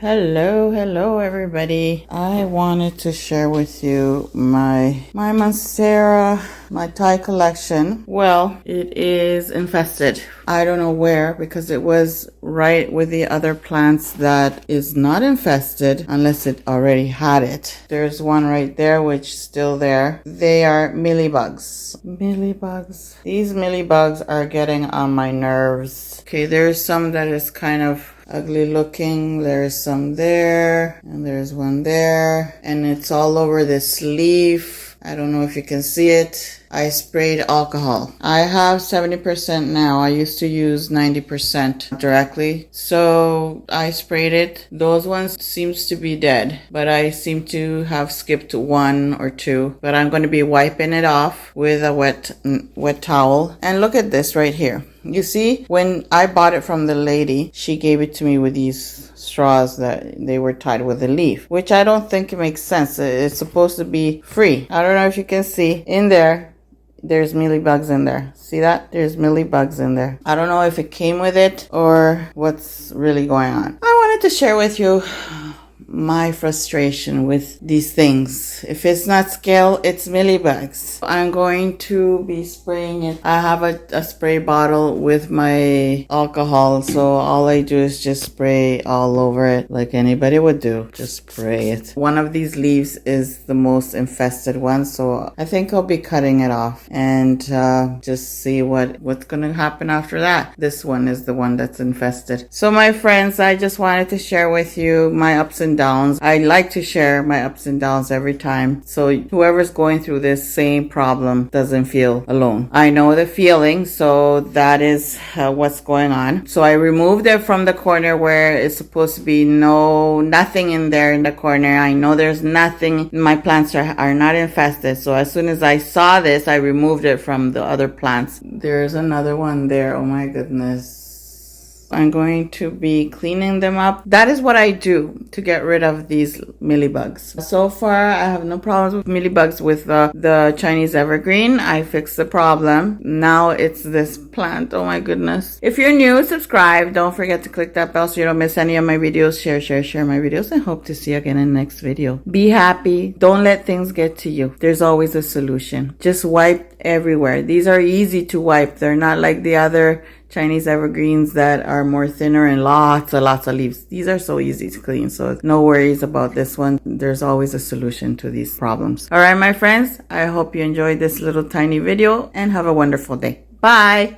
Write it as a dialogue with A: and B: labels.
A: Hello everybody. I wanted to share with you my Monstera, my Thai collection. Well, it is infested. I don't know where because it was right with the other plants that is not infested unless it already had it. There's one right there which is still there. They are mealybugs. Mealybugs. These mealybugs are getting on my nerves. Okay, there's some that is kind of ugly looking. There's some there and there's one there and it's all over this leaf. I don't know if you can see it. I sprayed alcohol. I have 70% now. I used to use 90% directly. So I sprayed it. Those ones seems to be dead, but I seem to have skipped one or two. But I'm going to be wiping it off with a wet towel. And look at this right here. You see, when I bought it from the lady, she gave it to me with these straws that they were tied with a leaf, which I don't think it makes sense. It's supposed to be free. I don't know if you can see in there. There's mealybugs in there. See that? There's mealybugs in there. I don't know if it came with it or what's really going on. I wanted to share with you my frustration with these things. If it's not scale, it's mealybugs. I'm going to be spraying it. I have a spray bottle with my alcohol, so all I do is just spray all over it like anybody would do. Just spray it. One of these leaves is the most infested one, so I think I'll be cutting it off and just see what's gonna happen after that. This one is the one that's infested. So my friends, I just wanted to share with you my ups and downs. I like to share my ups and downs every time, so whoever's going through this same problem doesn't feel alone. I know the feeling, so that is what's going on. So I removed it from the corner where it's supposed to be nothing in there in the corner. I know there's nothing. My plants are not infested, so as soon as I saw this, I removed it from the other plants. There's another one there. Oh my goodness. I'm going to be cleaning them up. That is what I do to get rid of these mealybugs. So far, I have no problems with mealybugs with the Chinese evergreen. I fixed the problem. Now it's this plant. Oh my goodness. If you're new, subscribe. Don't forget to click that bell so you don't miss any of my videos. Share my videos, and hope to see you again in the next video. Be happy. Don't let things get to you. There's always a solution. Just wipe everywhere. These are easy to wipe. They're not like the other Chinese evergreens that are more thinner and lots of leaves. These are so easy to clean, so no worries about this one. There's always a solution to these problems. All right, my friends, I hope you enjoyed this little tiny video and have a wonderful day. Bye.